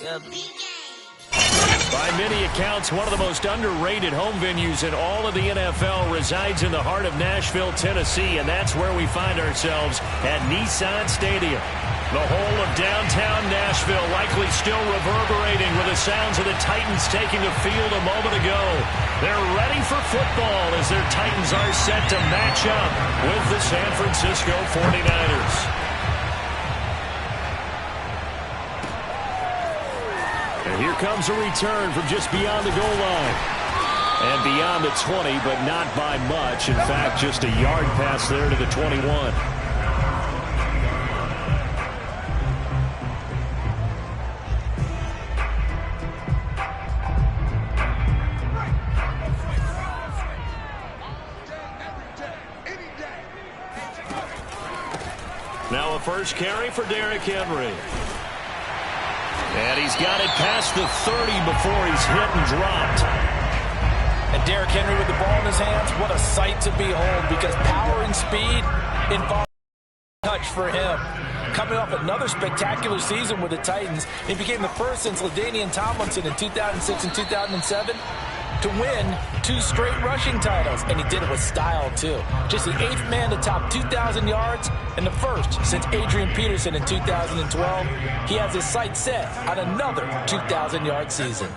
By many accounts, one of the most underrated home venues in all of the NFL resides in the heart of Nashville, Tennessee, and that's where we find ourselves at Nissan Stadium. The whole of downtown Nashville likely still reverberating with the sounds of the Titans taking the field a moment ago. They're ready for football as their Titans are set to match up with the San Francisco 49ers. And here comes a return from just beyond the goal line. And beyond the 20, but not by much. In fact, just a yard pass there to the 21. Now a first carry for Derrick Henry. And he's got it past the 30 before he's hit and dropped. And Derrick Henry with the ball in his hands, what a sight to behold, because power and speed involve touch for him. Coming off another spectacular season with the Titans, he became the first since LaDainian Tomlinson in 2006 and 2007 to win 2 straight rushing titles, and he did it with style too. Just the 8th man to top 2,000 yards and the first since Adrian Peterson in 2012. He has his sights set on another 2,000-yard season.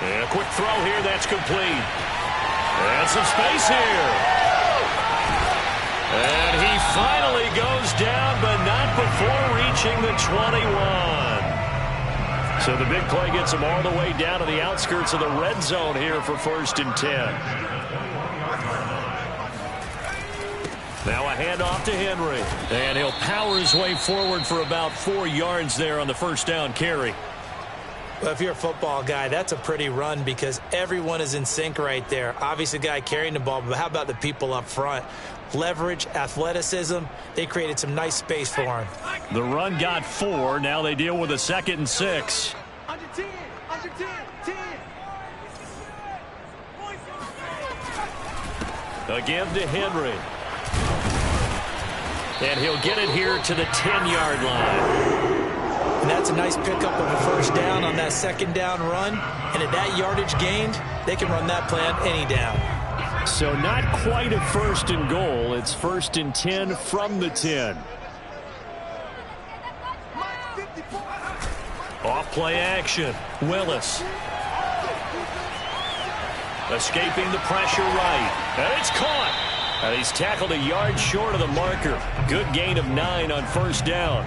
And a quick throw here that's complete. And some space here. And he finally goes down, but not before reaching the 21. So the big play gets him all the way down to the outskirts of the red zone here for 1st and 10. Now a handoff to Henry. And he'll power his way forward for about 4 yards there on the first down carry. Well, if you're a football guy, that's a pretty run because everyone is in sync right there. Obviously, the guy carrying the ball, but how about the people up front? Leverage, athleticism, they created some nice space for him. The run got 4. Now they deal with a 2nd and 6. Under 10, 10. Again to Henry. And he'll get it here to the 10-yard line. And that's a nice pickup of a first down on that 2nd down run. And at that yardage gained, they can run that play on any down. So not quite a 1st and goal. It's 1st and 10 from the 10. Off play action. Willis. Escaping the pressure right. And it's caught. And he's tackled a yard short of the marker. Good gain of 9 on 1st down.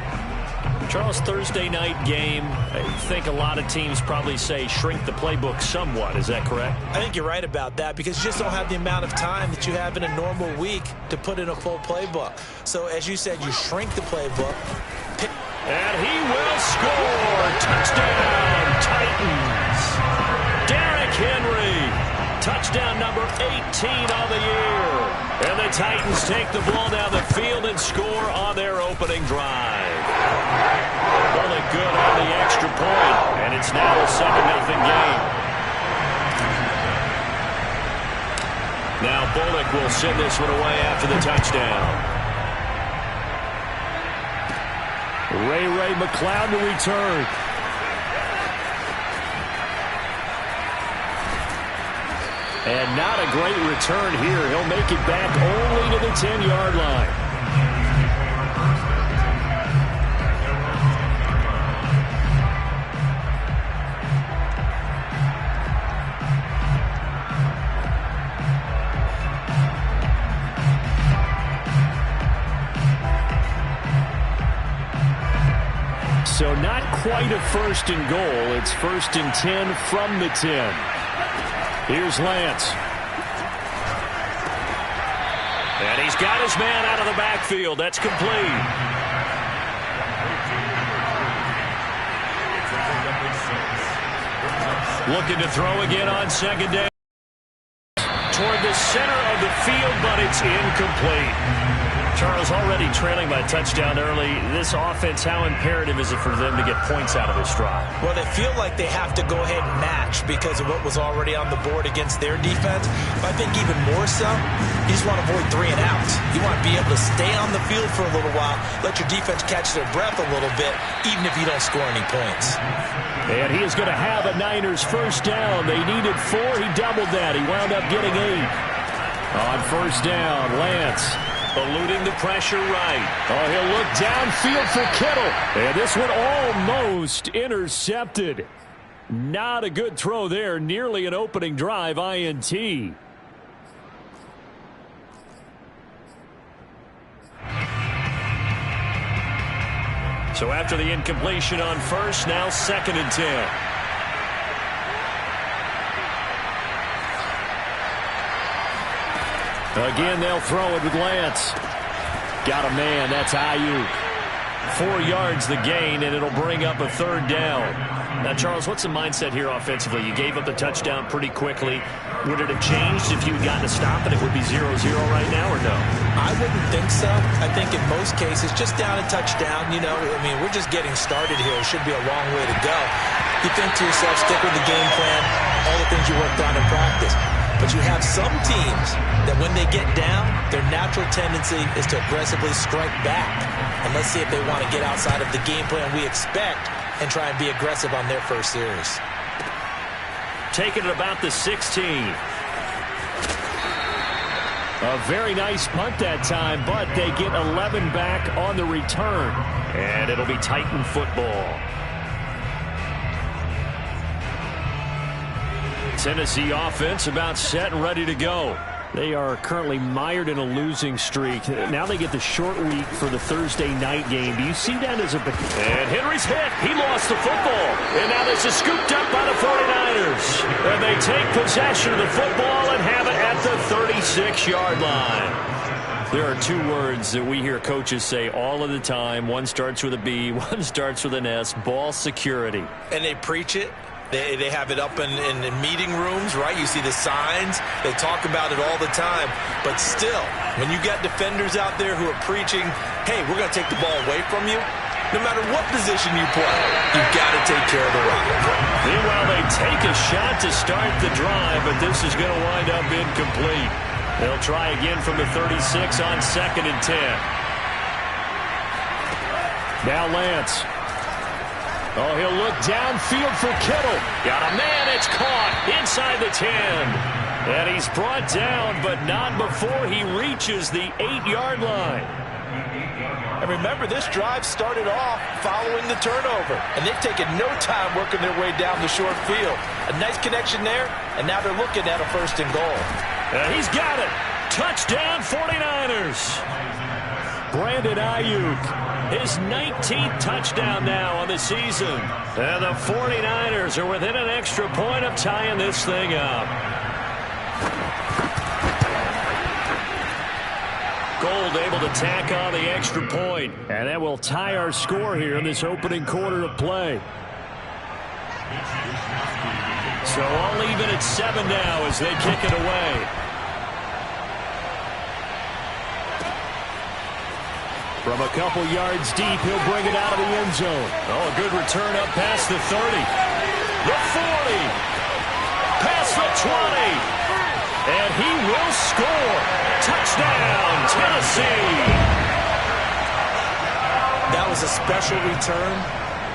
Charles, Thursday night game, I think a lot of teams probably say shrink the playbook somewhat. Is that correct? I think you're right about that because you just don't have the amount of time that you have in a normal week to put in a full playbook. So, as you said, you shrink the playbook. And he will score. Touchdown, Titans. Derrick Henry. Touchdown number 18 on the year. And the Titans take the ball down the field and score on their opening drive. Bullock good on the extra point, and it's now a 7-0 game. Now Bullock will send this one away after the touchdown. Ray McLeod to return. And not a great return here. He'll make it back only to the 10-yard line. So not quite a 1st and goal. It's 1st and 10 from the 10. Here's Lance. And he's got his man out of the backfield. That's complete. Looking to throw again on 2nd down. toward the center of the field, but it's incomplete. Charles, already trailing by a touchdown early. This offense, how imperative is it for them to get points out of this drive? Well, they feel like they have to go ahead and match because of what was already on the board against their defense. But I think even more so, you just want to avoid 3 and outs. You want to be able to stay on the field for a little while, let your defense catch their breath a little bit, even if you don't score any points. And he is going to have a Niners first down. They needed 4. He doubled that. He wound up getting 8. On first down, Lance eluding the pressure right. Oh, he'll look downfield for Kittle. And this one almost intercepted. Not a good throw there. Nearly an opening drive INT. So after the incompletion on first, now 2nd and 10. Again, they'll throw it with Lance. Got a man. That's Ayuk. 4 yards the gain, and it'll bring up a 3rd down. Now, Charles, what's the mindset here offensively? You gave up the touchdown pretty quickly. Would it have changed if you had gotten a stop and it would be 0-0 right now, or no? I wouldn't think so. I think in most cases, just down a touchdown, you know, I mean, we're just getting started here. It should be a long way to go. You think to yourself, stick with the game plan, all the things you worked on in practice. But you have some teams that when they get down, their natural tendency is to aggressively strike back. And let's see if they want to get outside of the game plan we expect and try and be aggressive on their first series. Taking it about the 16. A very nice punt that time, but they get 11 back on the return. And it'll be Titan football. Tennessee offense about set and ready to go. They are currently mired in a losing streak. Now they get the short week for the Thursday night game. Do you see that as a... And Henry's hit. He lost the football. And now this is scooped up by the 49ers. And they take possession of the football and have it at the 36-yard line. There are 2 words that we hear coaches say all of the time. One starts with a B, one starts with an S. Ball security. And they preach it. They have it up in meeting rooms, right? You see the signs. They talk about it all the time. But still, when you got defenders out there who are preaching, hey, we're going to take the ball away from you, no matter what position you play, you've got to take care of the rock. Meanwhile, they take a shot to start the drive, but this is going to wind up incomplete. They'll try again from the 36 on 2nd and 10. Now Lance. Oh, he'll look downfield for Kittle. Got a man. It's caught inside the 10. And he's brought down, but not before he reaches the 8-yard line. And remember, this drive started off following the turnover. And they've taken no time working their way down the short field. A nice connection there, and now they're looking at a 1st and goal. And he's got it. Touchdown 49ers. Brandon Ayuk. His 19th touchdown now on the season. And the 49ers are within an extra point of tying this thing up. Gold able to tack on the extra point. And that will tie our score here in this opening quarter of play. So all even at 7 now as they kick it away. From a couple yards deep, he'll bring it out of the end zone. Oh, a good return up past the 30. The 40. Past the 20. And he will score. Touchdown, Tennessee. That was a special return,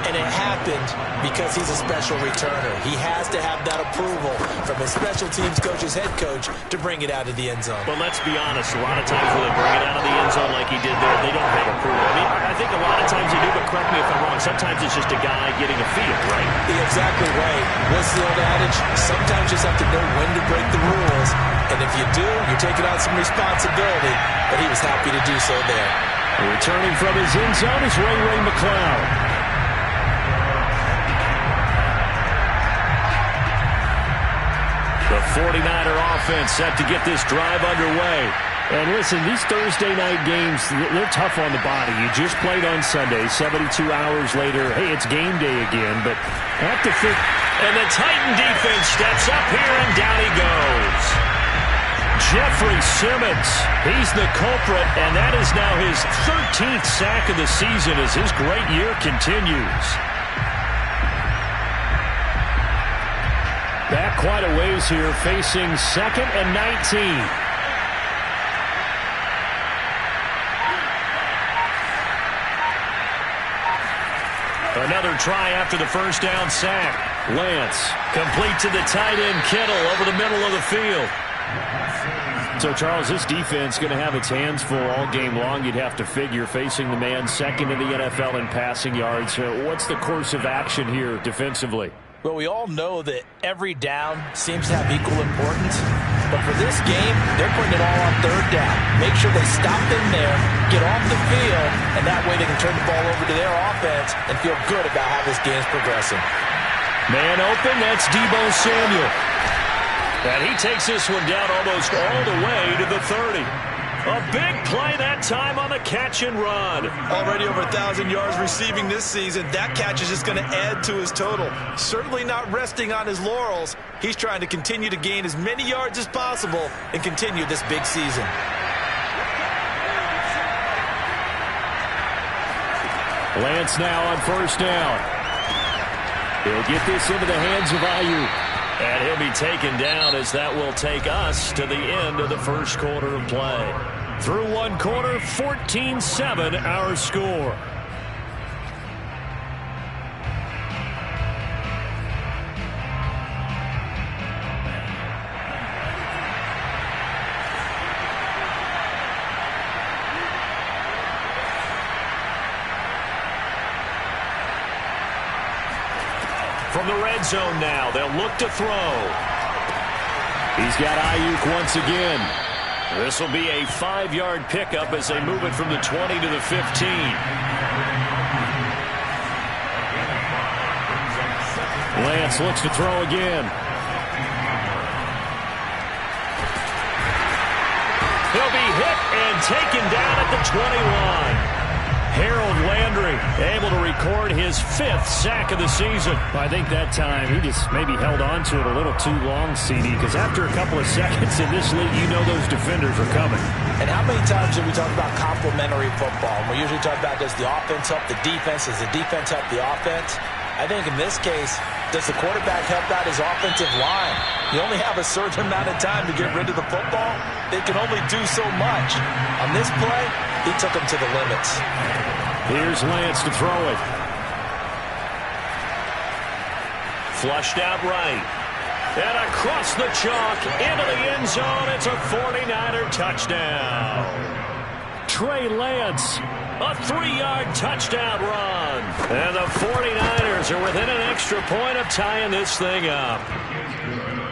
and it happened because he's a special returner. He has to have that approval from his special teams coach's head coach to bring it out of the end zone. But let's be honest, a lot of times when they bring it out of the end zone like he did there, they don't have approval. I mean, I think a lot of times they do, but correct me if I'm wrong, sometimes it's just a guy getting a feel, right? You're exactly right. What's the old adage? Sometimes you just have to know when to break the rules, and if you do, you're taking on some responsibility, but he was happy to do so there. Returning from his end zone is Ray McCloud. The 49er offense set to get this drive underway. And listen, these Thursday night games, they're tough on the body. You just played on Sunday, 72 hours later. Hey, it's game day again, but have to fit. And the Titan defense steps up here, and down he goes. Jeffrey Simmons, he's the culprit, and that is now his 13th sack of the season as his great year continues. Back quite a ways here, facing 2nd and 19. Another try after the first down sack. Lance complete to the tight end Kittle over the middle of the field. So, Charles, this defense going to have its hands full all game long, you'd have to figure, facing the man second in the NFL in passing yards. What's the course of action here defensively? Well, we all know that every down seems to have equal importance. But for this game, they're putting it all on 3rd down. Make sure they stop them there, get off the field, and that way they can turn the ball over to their offense and feel good about how this game's progressing. Man open, that's Deebo Samuel. And he takes this one down almost all the way to the 30. A big play that time on the catch and run. Already over 1,000 yards receiving this season. That catch is just going to add to his total. Certainly not resting on his laurels. He's trying to continue to gain as many yards as possible and continue this big season. Lance now on 1st down. He'll get this into the hands of Ayuk. And he'll be taken down as that will take us to the end of the first quarter of play. Through one quarter, 14-7 our score. From the red zone now, they'll look to throw. He's got Ayuk once again. This will be a 5-yard pickup as they move it from the 20 to the 15. Lance looks to throw again. He'll be hit and taken down at the 21. Harold Landry able to record his 5th sack of the season. I think that time he just maybe held on to it a little too long, CD, because after a couple of seconds in this league, you know those defenders are coming. And how many times have we talked about complementary football? We usually talk about, does the offense help the defense? Does the defense help the offense? I think in this case, does the quarterback help out his offensive line? You only have a certain amount of time to get rid of the football. They can only do so much. On this play, he took them to the limits. Here's Lance to throw it. Flushed out right. And across the chalk into the end zone. It's a 49er touchdown. Trey Lance, a 3-yard touchdown run. And the 49ers are within an extra point of tying this thing up.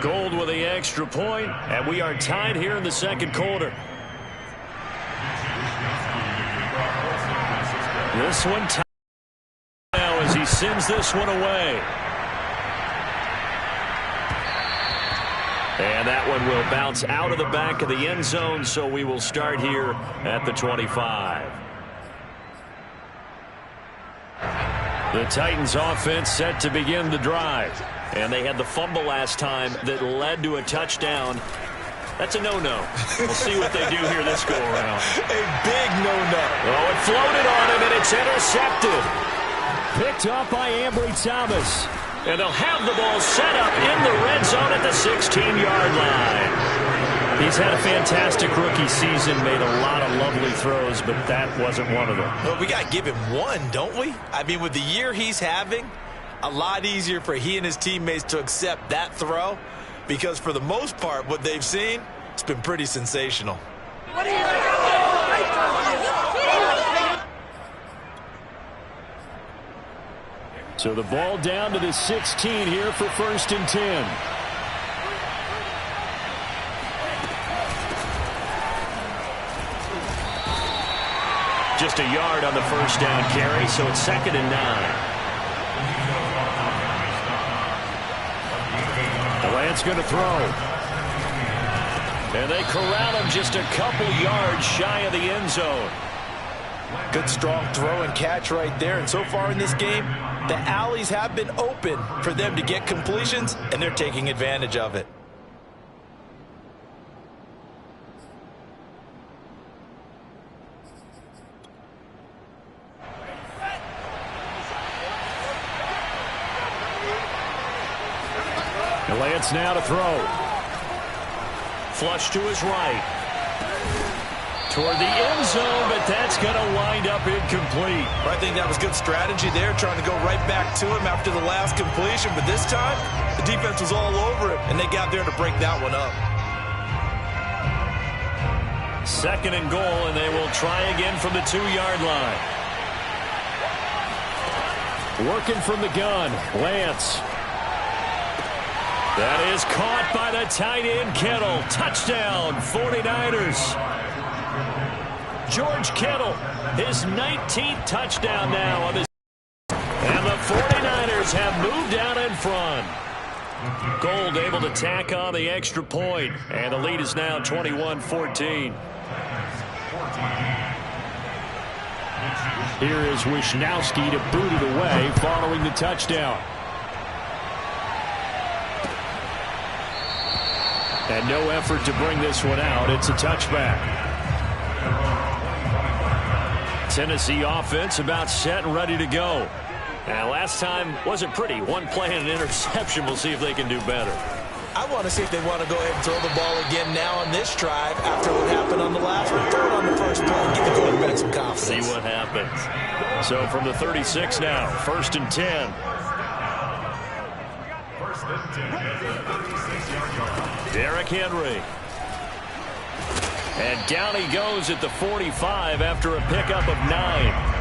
Gold with the extra point, and we are tied here in the second quarter. This one tied now as he sends this one away. And that one will bounce out of the back of the end zone, so we will start here at the 25. The Titans offense set to begin the drive. And they had the fumble last time that led to a touchdown. That's a no-no. We'll see what they do here this go-around. A big no-no. Oh, it floated on him, and it's intercepted. Picked up by Ambry Thomas. And they'll have the ball set up in the red zone at the 16-yard line. He's had a fantastic rookie season, made a lot of lovely throws, but that wasn't one of them. Well, we got to give him one, don't we? I mean, with the year he's having, a lot easier for he and his teammates to accept that throw, because for the most part, what they've seen, it's been pretty sensational. So the ball down to the 16 here for 1st and 10. Just a yard on the first down carry, so it's 2nd and 9. Lance going to throw. And they corral him just a couple yards shy of the end zone. Good strong throw and catch right there. And so far in this game, the alleys have been open for them to get completions, and they're taking advantage of it. Lance now to throw. Flush to his right. Toward the end zone, but that's going to wind up incomplete. I think that was good strategy there, trying to go right back to him after the last completion. But this time, the defense was all over it, and they got there to break that one up. 2nd and goal, and they will try again from the 2-yard line. Working from the gun, Lance. That is caught by the tight end, Kittle. Touchdown, 49ers. George Kittle, his 19th touchdown now on this. And the 49ers have moved out in front. Gold able to tack on the extra point, and the lead is now 21-14. Here is Wisnowski to boot it away following the touchdown. And no effort to bring this one out. It's a touchback. Tennessee offense about set and ready to go. And last time wasn't pretty. One play and an interception. We'll see if they can do better. I want to see if they want to go ahead and throw the ball again now on this drive after what happened on the last one. Throw it on the first play and give the quarterback some confidence. See what happens. So from the 36 now, 1st and 10. Derrick Henry. And down he goes at the 45 after a pickup of 9.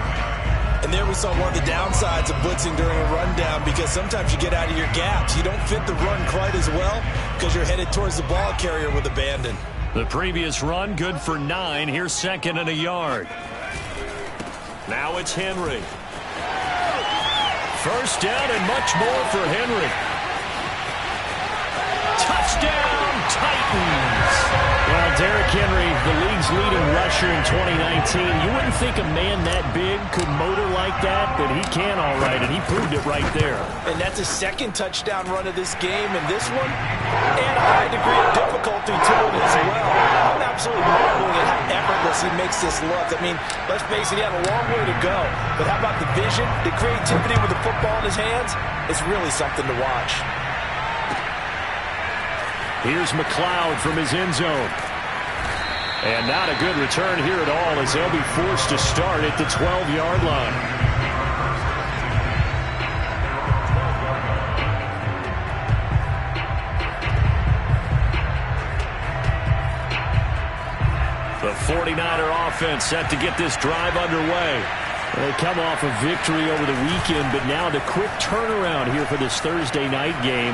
And there we saw one of the downsides of blitzing during a rundown, because sometimes you get out of your gaps. You don't fit the run quite as well because you're headed towards the ball carrier with abandon. The previous run good for 9. Here's 2nd and a yard. Now it's Henry. 1st down and much more for Henry. Touchdown, Titans. Well, Derrick Henry, the league's leading rusher in 2019. You wouldn't think a man that big could motor like that, but he can all right, and he proved it right there. And that's his 2nd touchdown run of this game, and this one, and a high degree of difficulty to it as well. I'm absolutely marveling at how effortless he makes this look. I mean, let's face it, he had a long way to go. But how about the vision, the creativity with the football in his hands? It's really something to watch. Here's McLeod from his end zone. And not a good return here at all, as they'll be forced to start at the 12-yard line. The 49er offense set to get this drive underway. They come off a victory over the weekend, but now the quick turnaround here for this Thursday night game.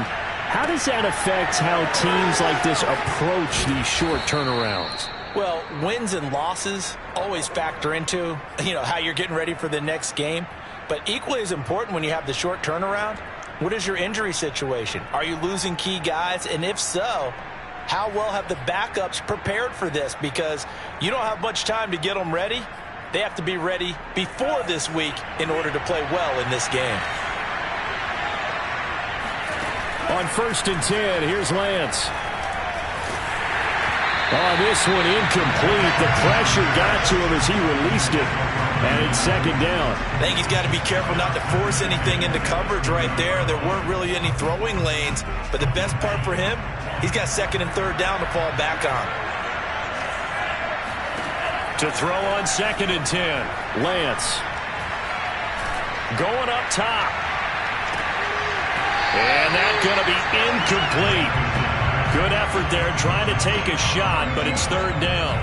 How does that affect how teams like this approach these short turnarounds? Well, wins and losses always factor into, how you're getting ready for the next game. But equally as important when you have the short turnaround, what is your injury situation? Are you losing key guys? And if so, how well have the backups prepared for this? Because you don't have much time to get them ready. They have to be ready before this week in order to play well in this game. On 1st and 10, here's Lance. Oh, this one incomplete. The pressure got to him as he released it. And it's 2nd down. I think he's got to be careful not to force anything into coverage right there. There weren't really any throwing lanes. But the best part for him, he's got 2nd and 3rd down to fall back on. To throw on 2nd and 10. Lance. Going up top. And that's going to be incomplete. Good effort there, trying to take a shot, but it's 3rd down.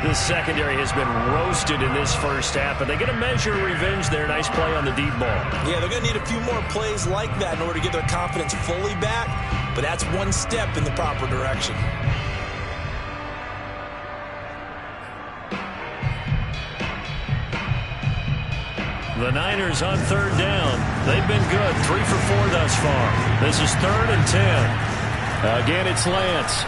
This secondary has been roasted in this first half, but they get a measure of revenge there. Nice play on the deep ball. Yeah, they're going to need a few more plays like that in order to get their confidence fully back, but that's one step in the proper direction. The Niners on 3rd down. They've been good, 3 for 4 thus far. This is 3rd and 10. Again, it's Lance.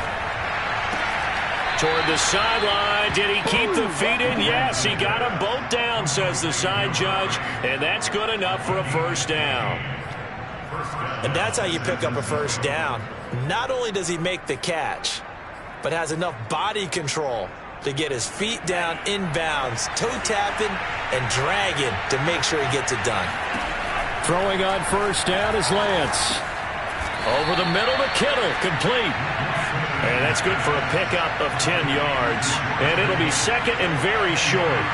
Toward the sideline. Did he keep the feet in? Yes, he got them both down, says the side judge, and that's good enough for a 1st down. And that's how you pick up a 1st down. Not only does he make the catch, but has enough body control to get his feet down inbounds, toe tapping and dragging to make sure he gets it done. Throwing on 1st down is Lance. Over the middle to Kittle, complete. And that's good for a pickup of 10 yards. And it'll be second and very short.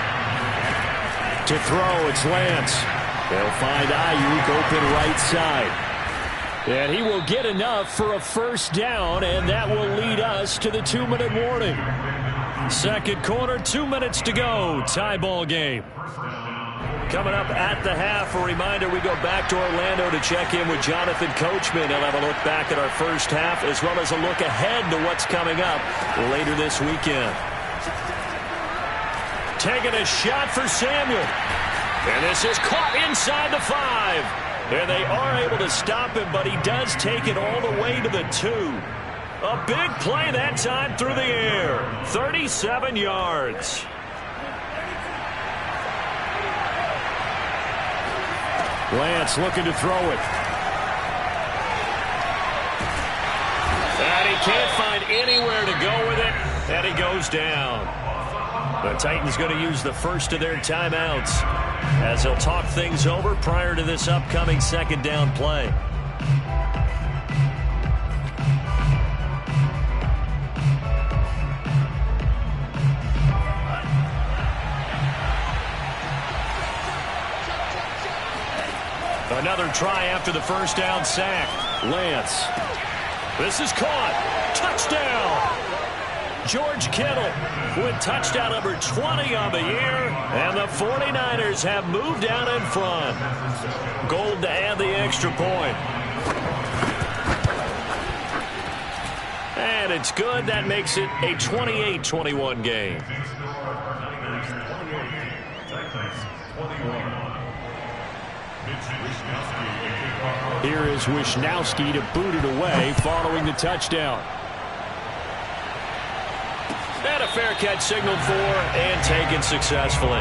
To throw, it's Lance. They'll find Ayuk open right side. And he will get enough for a first down, and that will lead us to the 2-minute warning. Second quarter, 2 minutes to go. Tie ball game. Coming up at the half, a reminder, we go back to Orlando to check in with Jonathan Coachman. He'll have a look back at our first half as well as a look ahead to what's coming up later this weekend. Taking a shot for Samuel. And this is caught inside the 5. And they are able to stop him, but he does take it all the way to the 2. A big play that time through the air. 37 yards. Lance looking to throw it. And he can't find anywhere to go with it. And he goes down. The Titans going to use the first of their timeouts as they'll talk things over prior to this upcoming second down play. Another try after the first down sack. Lance. This is caught. Touchdown. George Kittle with touchdown number 20 on the year. And the 49ers have moved down in front. Gold to add the extra point. And it's good. That makes it a 28-21 game. Here is Wishnowski to boot it away following the touchdown. And a fair catch signaled for and taken successfully.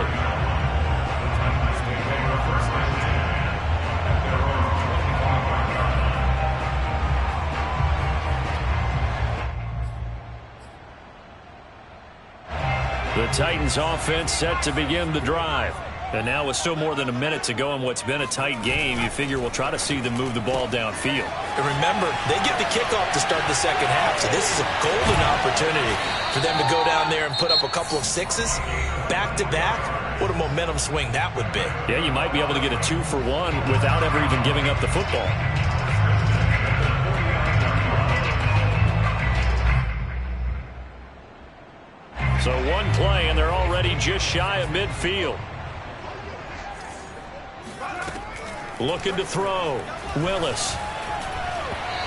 The Titans offense set to begin the drive. And now with still more than a minute to go in what's been a tight game, you figure we'll try to see them move the ball downfield. And remember, they get the kickoff to start the second half, so this is a golden opportunity for them to go down there and put up a couple of sixes back-to-back. What a momentum swing that would be. Yeah, you might be able to get a 2-for-1 without ever even giving up the football. So one play, and they're already just shy of midfield. Looking to throw. Willis.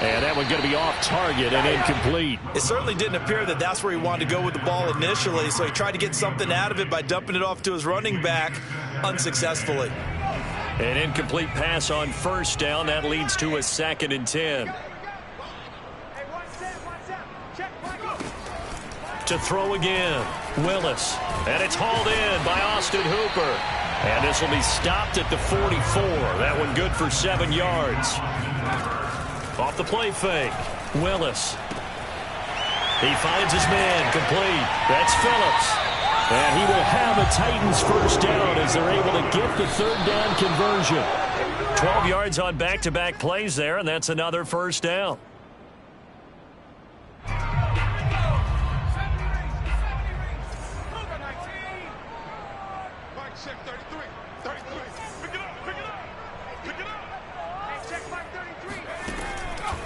And that one going to be off target and incomplete. It certainly didn't appear that that's where he wanted to go with the ball initially, so he tried to get something out of it by dumping it off to his running back unsuccessfully. An incomplete pass on first down. That leads to a 2nd and 10. To throw again. Willis. And it's hauled in by Austin Hooper. And this will be stopped at the 44. That one good for 7 yards. Off the play fake. Willis. He finds his man complete. That's Phillips. And he will have a Titans first down as they're able to get the third down conversion. 12 yards on back-to-back plays there, and that's another first down.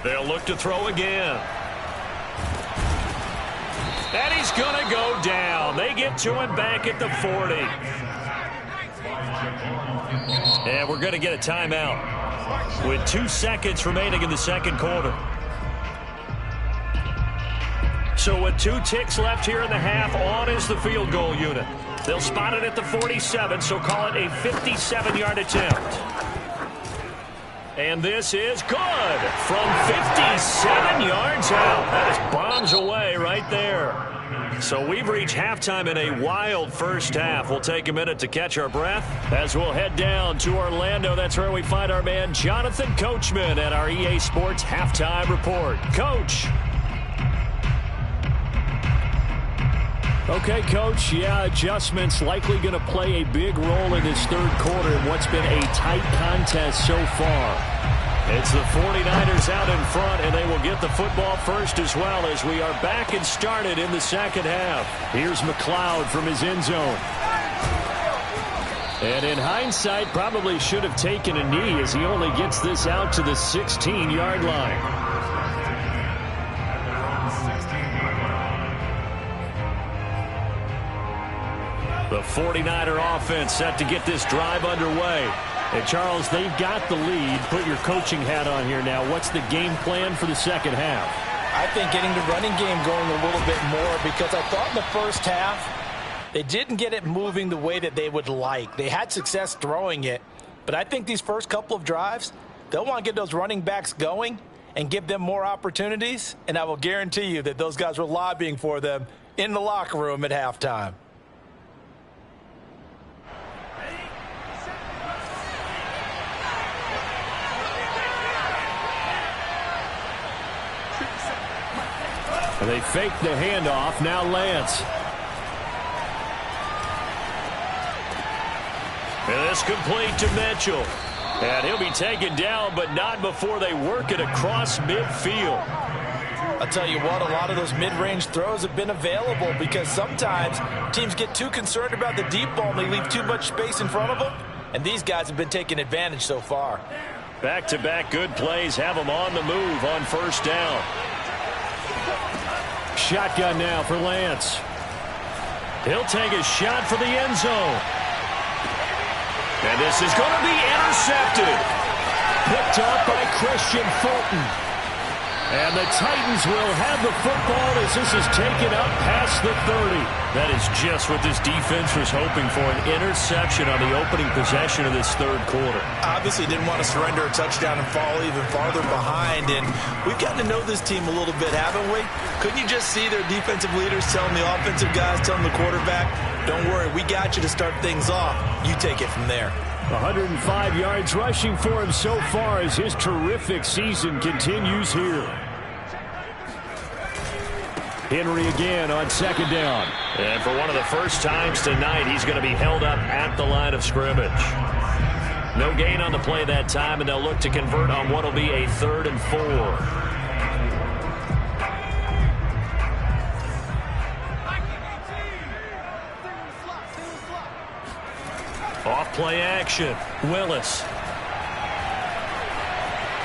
They'll look to throw again. And he's going to go down. They get to him back at the 40. And we're going to get a timeout with 2 seconds remaining in the second quarter. So with 2 ticks left here in the half, on is the field goal unit. They'll spot it at the 47, so call it a 57-yard attempt. And this is good from 57 yards out. That is bombs away right there. So we've reached halftime in a wild first half. We'll take a minute to catch our breath as we'll head down to Orlando. That's where we find our man Jonathan Coachman at our EA Sports Halftime Report. Coach. Okay, Coach, yeah, adjustments likely going to play a big role in this third quarter in what's been a tight contest so far. It's the 49ers out in front, and they will get the football first as well as we are back and started in the second half. Here's McLeod from his end zone. And in hindsight, probably should have taken a knee as he only gets this out to the 16-yard line. The 49er offense set to get this drive underway. And, Charles, they've got the lead. Put your coaching hat on here now. What's the game plan for the second half? I think getting the running game going a little bit more, because I thought in the first half they didn't get it moving the way that they would like. They had success throwing it, but I think these first couple of drives, they'll want to get those running backs going and give them more opportunities, and I will guarantee you that those guys were lobbying for them in the locker room at halftime. And they fake the handoff. Now Lance. And this complete to Mitchell. And he'll be taken down, but not before they work it across midfield. I'll tell you what, a lot of those mid-range throws have been available because sometimes teams get too concerned about the deep ball and they leave too much space in front of them. And these guys have been taking advantage so far. Back-to-back good plays have them on the move on first down. Shotgun now for Lance. He'll take a shot for the end zone. And this is going to be intercepted. Picked up by Christian Fulton. And the Titans will have the football as this is taken up past the 30. That is just what this defense was hoping for, an interception on the opening possession of this third quarter. Obviously didn't want to surrender a touchdown and fall even farther behind, and we've gotten to know this team a little bit, haven't we? Couldn't you just see their defensive leaders telling the offensive guys, telling the quarterback, don't worry, we got you to start things off. You take it from there. 105 yards rushing for him so far as his terrific season continues here. Henry again on second down. And for one of the first times tonight, he's going to be held up at the line of scrimmage. No gain on the play that time, and they'll look to convert on what will be a 3rd and 4. Off-play action. Willis.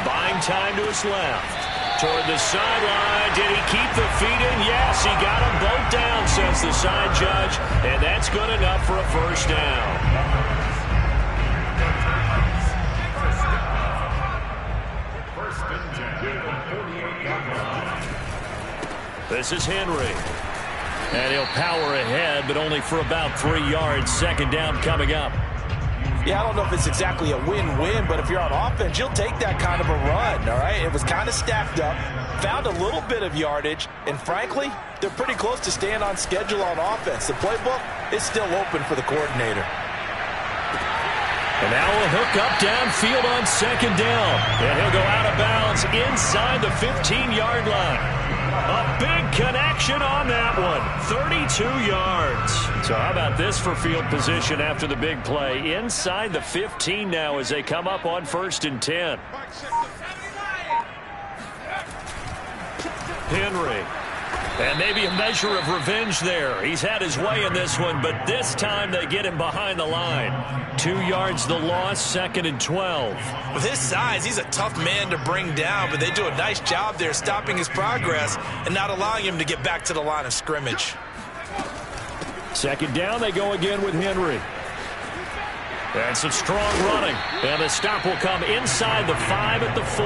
Buying time to his left. Toward the sideline. Did he keep the feet in? Yes, he got them both down, says the side judge. And that's good enough for a first down. This is Henry. And he'll power ahead, but only for about 3 yards. Second down coming up. Yeah, I don't know if it's exactly a win-win, but if you're on offense, you'll take that kind of a run, all right? It was kind of stacked up, found a little bit of yardage, and frankly, they're pretty close to staying on schedule on offense. The playbook is still open for the coordinator. And now a hook up downfield on second down. And he'll go out of bounds inside the 15-yard line. A big connection on that one. 32 yards. So how about this for field position after the big play? Inside the 15 now as they come up on 1st and 10. Henry. And maybe a measure of revenge there. He's had his way in this one, but this time they get him behind the line. 2 yards the loss, 2nd and 12. With his size, he's a tough man to bring down, but they do a nice job there stopping his progress and not allowing him to get back to the line of scrimmage. Second down, they go again with Henry. And some strong running. And the stop will come inside the 5 at the 4.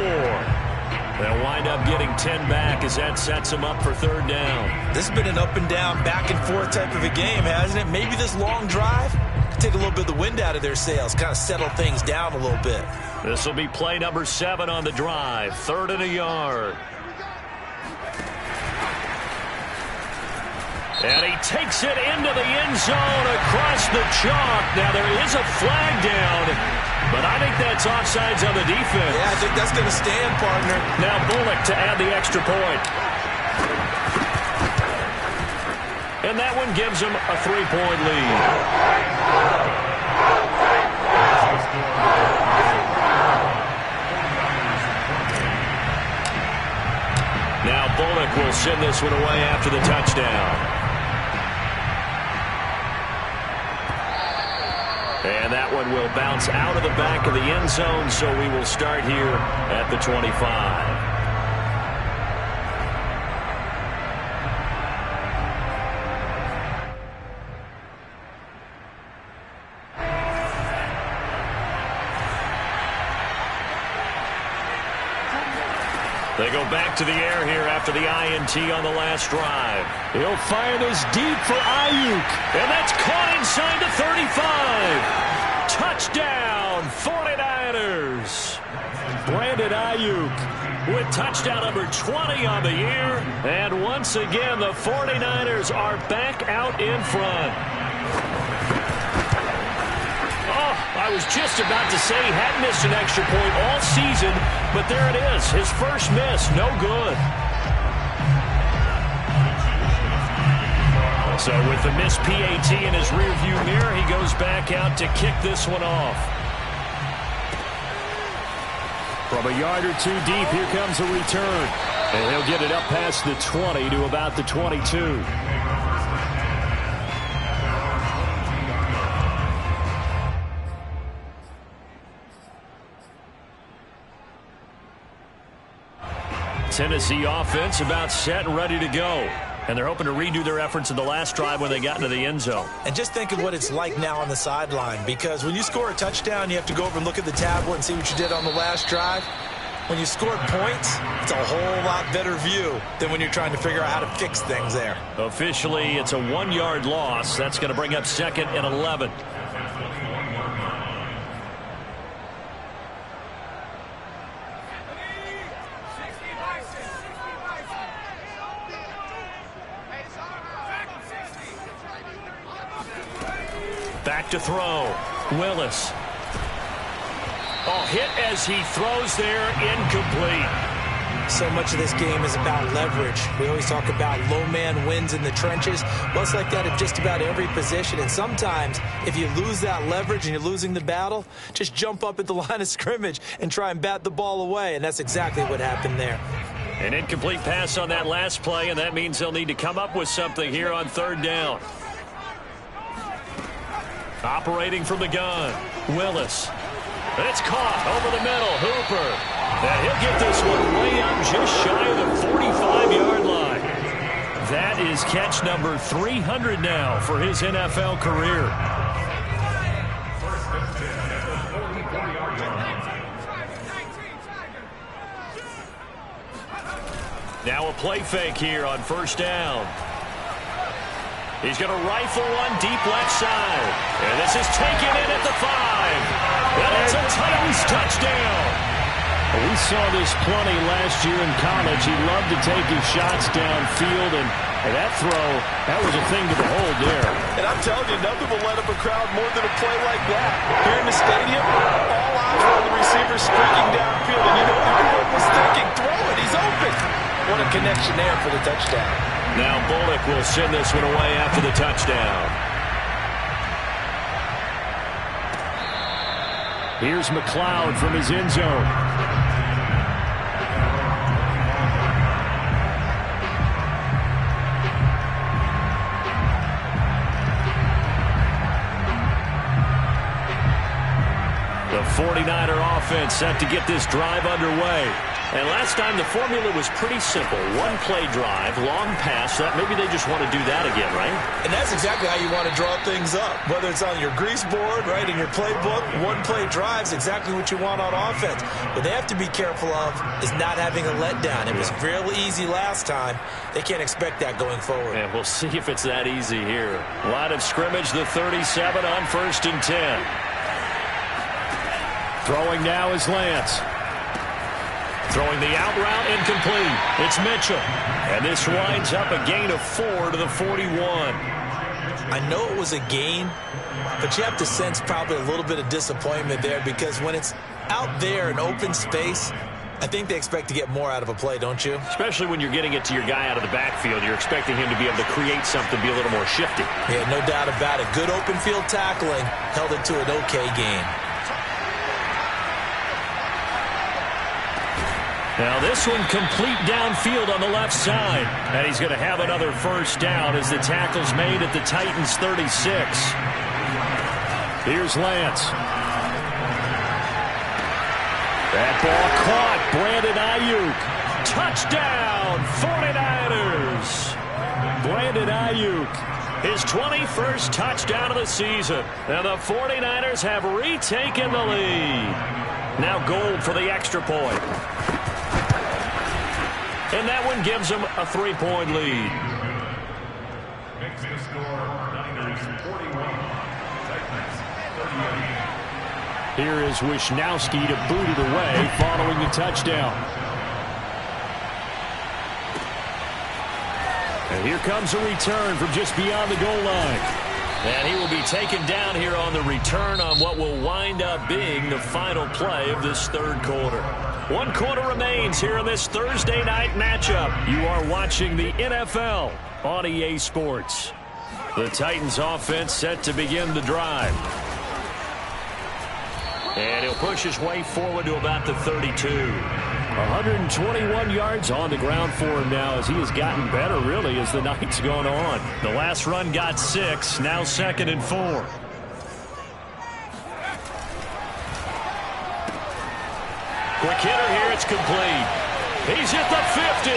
They'll wind up getting 10 back as that sets them up for 3rd down. This has been an up and down, back and forth type of a game, hasn't it? Maybe this long drive could take a little bit of the wind out of their sails, kind of settle things down a little bit. This will be play number 7 on the drive. 3rd and a yard. And he takes it into the end zone across the chalk. Now there is a flag down, but I think that's offsides on the defense. Yeah, I think that's going to stand, partner. Now Bullock to add the extra point. And that one gives him a 3-point lead. Bullock will send this one away after the touchdown. And that one will bounce out of the back of the end zone, so we will start here at the 25. They go back to the air here after the INT on the last drive. He'll fire this deep for Ayuk. And that's caught inside the 35. Touchdown, 49ers. Brandon Ayuk with touchdown number 20 on the year. And once again, the 49ers are back out in front. I was just about to say he hadn't missed an extra point all season, but there it is. His first miss, no good. So with the missed PAT in his rearview mirror, he goes back out to kick this one off. From a yard or two deep, here comes a return. And he'll get it up past the 20 to about the 22. Tennessee offense about set and ready to go. And they're hoping to redo their efforts in the last drive when they got into the end zone. And just think of what it's like now on the sideline, because when you score a touchdown, you have to go over and look at the tablet and see what you did on the last drive. When you scored points, it's a whole lot better view than when you're trying to figure out how to fix things there. Officially, it's a 1-yard loss. That's going to bring up 2nd and 11. Back to throw. Willis. Oh, hit as he throws there, incomplete. So much of this game is about leverage. We always talk about low man wins in the trenches. Well, it's like that at just about every position. And sometimes, if you lose that leverage and you're losing the battle, just jump up at the line of scrimmage and try and bat the ball away. And that's exactly what happened there. An incomplete pass on that last play, and that means they'll need to come up with something here on 3rd down. Operating from the gun, Willis. It's caught over the middle, Hooper. And he'll get this one way up just shy of the 45-yard line. That is catch number 300 now for his NFL career. Now a play fake here on 1st down. He's going to rifle one deep left side. And this is taken in at the 5. And it's a Titans touchdown. We saw this plenty last year in college. He loved to take his shots downfield, and that throw, that was a thing to behold there. And I'm telling you, nothing will let up a crowd more than a play like that. Here in the stadium, all eyes are on the receiver streaking downfield, and you know everyone was thinking, throw it, he's open. What a connection there for the touchdown. Now Bullock will send this one away after the touchdown. Here's McLeod from his end zone. The 49er offense set to get this drive underway. And last time the formula was pretty simple. One play drive, long pass. Maybe they just want to do that again, right? And that's exactly how you want to draw things up. Whether it's on your grease board, right, in your playbook, one play drive's exactly what you want on offense. What they have to be careful of is not having a letdown. It was real easy last time. They can't expect that going forward. And we'll see if it's that easy here. Line of scrimmage, the 37 on 1st and 10. Throwing now is Lance. Throwing the out route, incomplete. It's Mitchell. And this winds up a gain of 4 to the 41. I know it was a gain, but you have to sense probably a little bit of disappointment there, because when it's out there in open space, I think they expect to get more out of a play, don't you? Especially when you're getting it to your guy out of the backfield. You're expecting him to be able to create something, be a little more shifty. Yeah, no doubt about it. Good open field tackling held it to an okay gain. Now this one complete downfield on the left side. And he's going to have another first down as the tackle's made at the Titans' 36. Here's Lance. That ball caught. Brandon Ayuk. Touchdown, 49ers. Brandon Ayuk, his 21st touchdown of the season. And the 49ers have retaken the lead. Now Gold for the extra point. And that one gives them a 3-point lead. Makes the score Niners 41, Titans 38. Here is Wishnowski to boot it away following the touchdown. And here comes a return from just beyond the goal line. And he will be taken down here on the return on what will wind up being the final play of this third quarter. 1 quarter remains here in this Thursday night matchup. You are watching the NFL on EA Sports. The Titans offense set to begin the drive. And he'll push his way forward to about the 32. 121 yards on the ground for him now as he has gotten better, really, as the night's gone on. The last run got 6, now 2nd and 4. Quick hitter here, it's complete. He's hit the 50,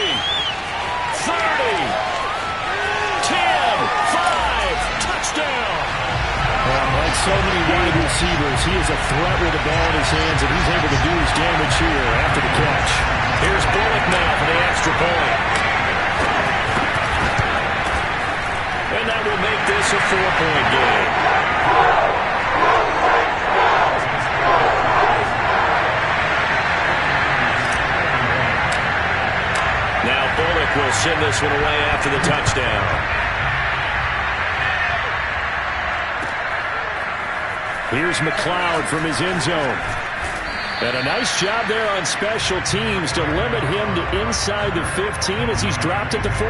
30, 10, 5, touchdown. Like so many wide receivers, he is a threat with the ball in his hands, and he's able to do his damage here after the catch. Here's Bullock now for the extra point. And that will make this a 4-point game. Now Bullock will send this one away after the touchdown. Here's McLeod from his end zone. And a nice job there on special teams to limit him to inside the 15 as he's dropped at the 14.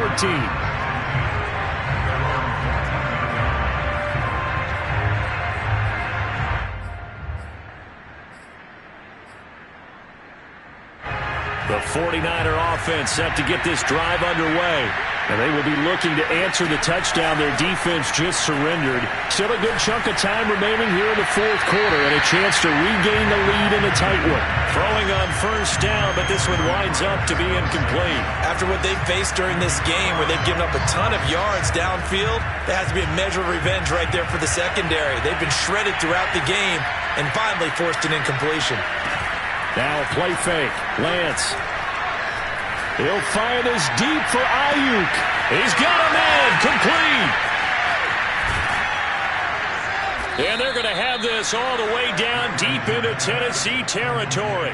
The 49er offense set to get this drive underway. And they will be looking to answer the touchdown their defense just surrendered. Still a good chunk of time remaining here in the fourth quarter and a chance to regain the lead in a tight one. Throwing on first down, but this one winds up to be incomplete. After what they've faced during this game where they've given up a ton of yards downfield, there has to be a measure of revenge right there for the secondary. They've been shredded throughout the game and finally forced an incompletion. Now a play fake. Lance. He'll fire this deep for Ayuk. He's got him in. Complete. And they're going to have this all the way down deep into Tennessee territory.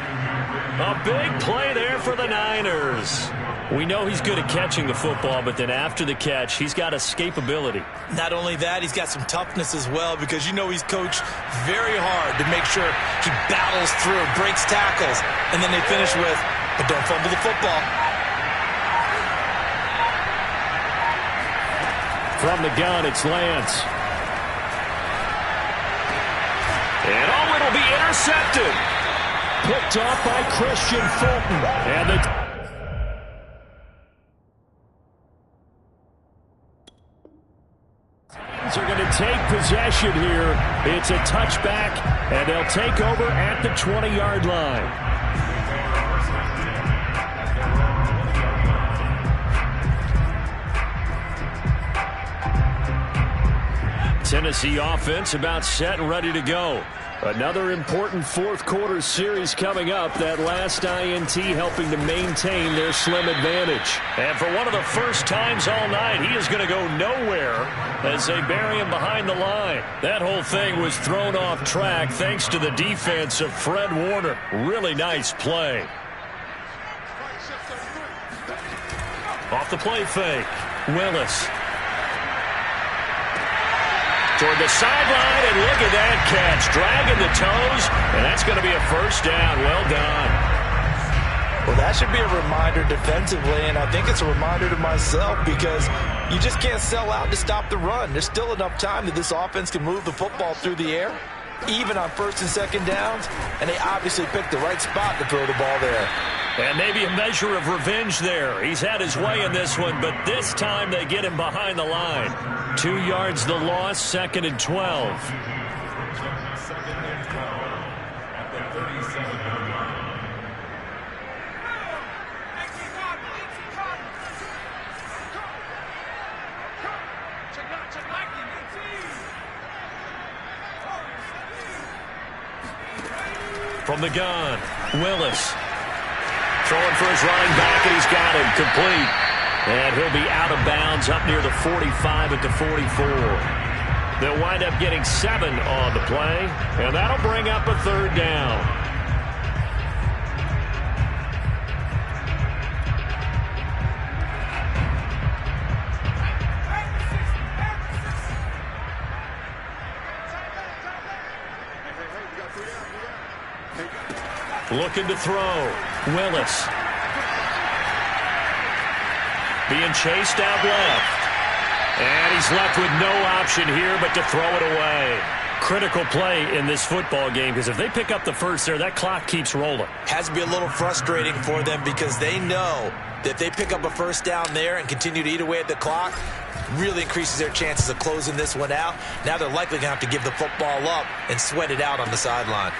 A big play there for the Niners. We know he's good at catching the football, but then after the catch, he's got escapability. Not only that, he's got some toughness as well because you know he's coached very hard to make sure he battles through, breaks tackles, and then they finish with, but don't fumble the football. From the gun, it's Lance. And oh, it'll be intercepted. Picked off by Christian Fulton. And the Titans are going to take possession here. It's a touchback, and they'll take over at the 20-yard line. Tennessee offense about set and ready to go. Another important fourth quarter series coming up. That last INT helping to maintain their slim advantage. And for one of the first times all night, he is going to go nowhere as they bury him behind the line. That whole thing was thrown off track thanks to the defense of Fred Warner. Really nice play. Off the play fake. Willis. Toward the sideline, and look at that catch. Dragging the toes, and that's going to be a first down. Well done. Well, that should be a reminder defensively, and I think it's a reminder to myself because you just can't sell out to stop the run. There's still enough time that this offense can move the football through the air, even on first and second downs, and they obviously picked the right spot to throw the ball there. And maybe a measure of revenge there. He's had his way in this one, but this time they get him behind the line. 2 yards the loss, 2nd and 12. Second and 12 at the 37-yard line. From the gun, Willis. Throwing for his running back, and he's got him complete. And he'll be out of bounds up near the 45 at the 44. They'll wind up getting 7 on the play, and that'll bring up a 3rd down. Looking to throw. Willis. Being chased out left. And he's left with no option here but to throw it away. Critical play in this football game, because if they pick up the first there, that clock keeps rolling. Has to be a little frustrating for them because they know that if they pick up a first down there and continue to eat away at the clock, really increases their chances of closing this one out. Now they're likely going to have to give the football up and sweat it out on the sideline.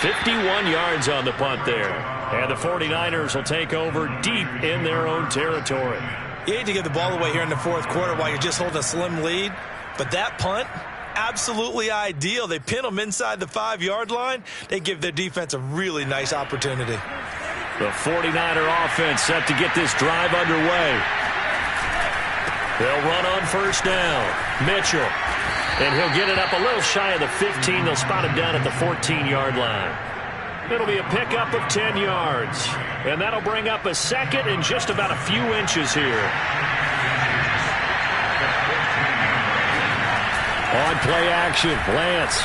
51 yards on the punt there. And the 49ers will take over deep in their own territory. You hate to give the ball away here in the 4th quarter while you're just holding a slim lead. But that punt, absolutely ideal. They pin them inside the 5-yard line. They give their defense a really nice opportunity. The 49er offense set to get this drive underway. They'll run on first down. Mitchell. And he'll get it up a little shy of the 15. They'll spot him down at the 14-yard line. It'll be a pickup of 10 yards. And that'll bring up a 2nd and just about a few inches here. On play action, Lance.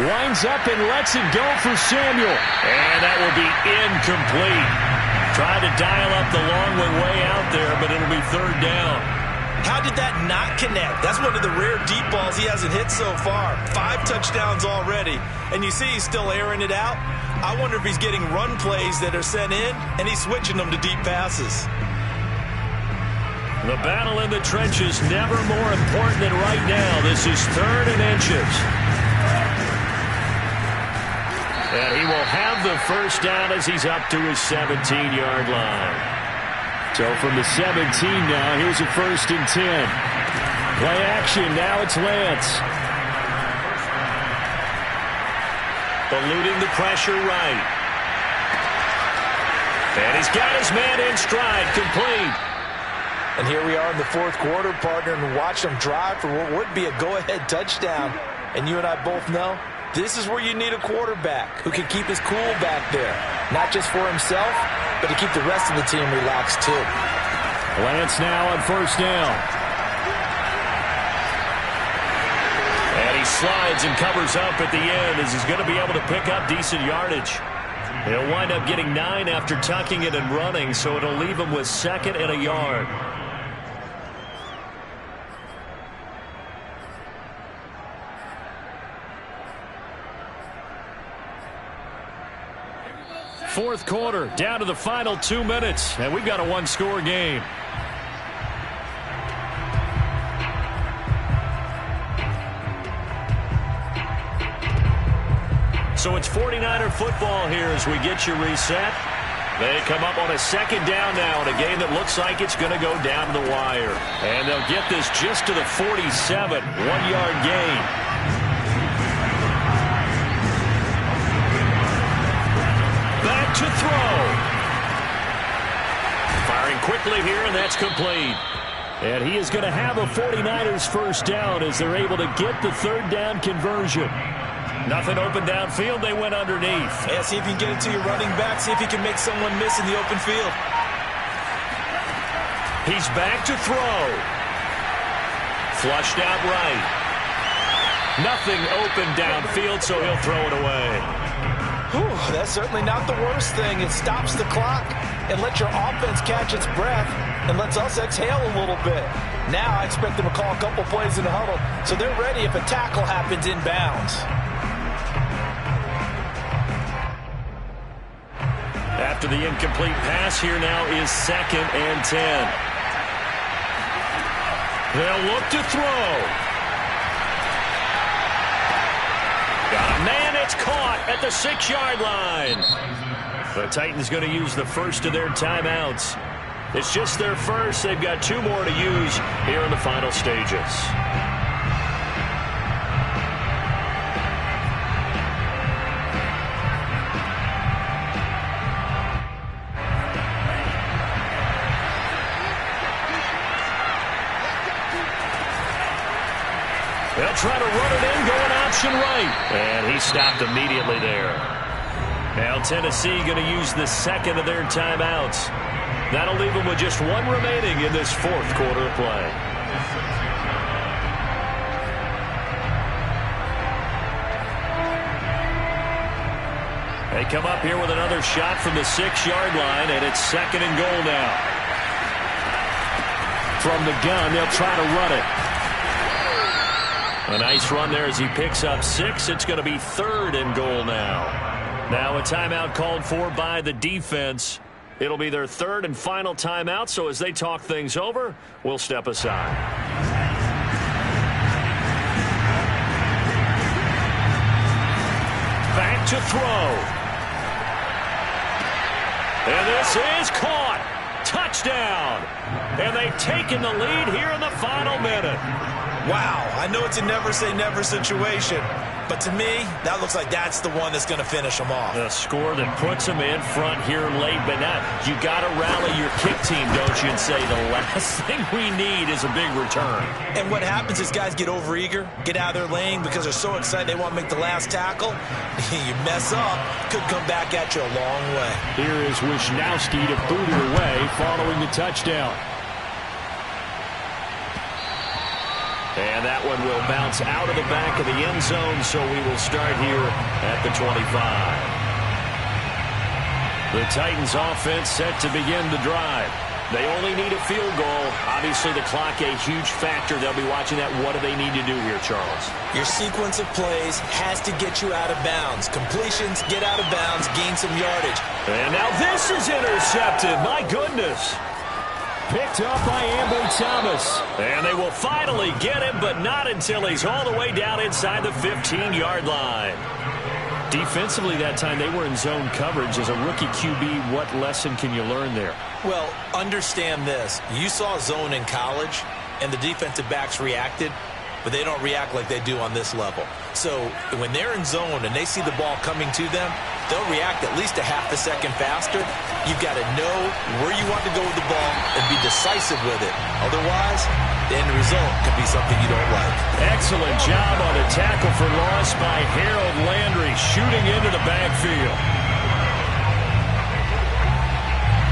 Winds up and lets it go for Samuel. And that will be incomplete. Tried to dial up the long one way out there, but it'll be 3rd down. How did that not connect? That's one of the rare deep balls he hasn't hit so far. 5 touchdowns already. And you see he's still airing it out. I wonder if he's getting run plays that are sent in, and he's switching them to deep passes. The battle in the trenches never more important than right now. This is 3rd and inches. And he will have the first down as he's up to his 17-yard line. So from the 17 now, here's a 1st and 10. Play action, now it's Lance. Eluding the pressure right. And he's got his man in stride, complete. And here we are in the 4th quarter, partner, and watch them drive for what would be a go-ahead touchdown. And you and I both know this is where you need a quarterback who can keep his cool back there. Not just for himself, but to keep the rest of the team relaxed too. Lance now on first down. And he slides and covers up at the end as he's going to be able to pick up decent yardage. He'll wind up getting 9 after tucking it and running, so it'll leave him with 2nd and a yard. Fourth quarter, down to the final 2 minutes, and we've got a 1-score game. So it's 49er football here as we get you reset. They come up on a 2nd down now in a game that looks like it's going to go down to the wire. And they'll get this just to the 47, 1-yard gain. To throw. Firing quickly here, and that's complete. And he is going to have a 49ers first down as they're able to get the 3rd down conversion. Nothing open downfield. They went underneath. Yeah, see if you can get it to your running back. See if you can make someone miss in the open field. He's back to throw. Flushed out right. Nothing open downfield, so he'll throw it away. Whew, that's certainly not the worst thing. It stops the clock and lets your offense catch its breath and lets us exhale a little bit. Now I expect them to call a couple plays in the huddle so they're ready if a tackle happens inbounds. After the incomplete pass, here now is 2nd and 10. They'll look to throw. Got a man, it's caught at the 6-yard line. The Titans going to use the first of their timeouts. It's just their first. They've got 2 more to use here in the final stages. They'll try to run it in, going option right. And he stopped immediately there. Now Tennessee going to use the second of their timeouts. That'll leave them with just 1 remaining in this 4th quarter of play. They come up here with another shot from the 6-yard line, and it's 2nd and goal now. From the gun, they'll try to run it. A nice run there as he picks up 6. It's going to be 3rd and goal now. Now a timeout called for by the defense. It'll be their 3rd and final timeout, so as they talk things over, we'll step aside. Back to throw. And this is caught. Touchdown. And they've taken the lead here in the final minute. Wow, I know it's a never-say-never situation, but to me, that looks like that's the one that's going to finish them off. The score that puts them in front here late, but now you got to rally your kick team, don't you, and say the last thing we need is a big return. And what happens is guys get overeager, get out of their lane because they're so excited they want to make the last tackle. You mess up, could come back at you a long way. Here is Wisnowski to boot it away following the touchdown. And that one will bounce out of the back of the end zone, so we will start here at the 25. The Titans offense set to begin the drive. They only need a field goal. Obviously, the clock a huge factor. They'll be watching that. What do they need to do here, Charles? Your sequence of plays has to get you out of bounds. Completions, get out of bounds, gain some yardage. And now this is intercepted. My goodness. Picked up by Ambry Thomas. And they will finally get him, but not until he's all the way down inside the 15-yard line. Defensively that time, they were in zone coverage. As a rookie QB, what lesson can you learn there? Well, understand this. You saw zone in college, and the defensive backs reacted, but they don't react like they do on this level. So when they're in zone and they see the ball coming to them, they'll react at least a half a second faster. You've got to know where you want to go with the ball and be decisive with it. Otherwise, the end result could be something you don't like. Excellent job on the tackle for loss by Harold Landry, shooting into the backfield.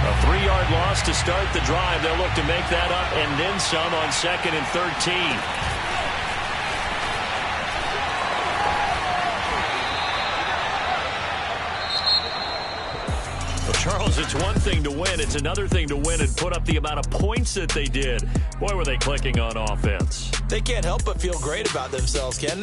A 3-yard loss to start the drive. They'll look to make that up and then some on 2nd and 13. Charles, it's one thing to win. It's another thing to win and put up the amount of points that they did. Boy, were they clicking on offense. They can't help but feel great about themselves, can they?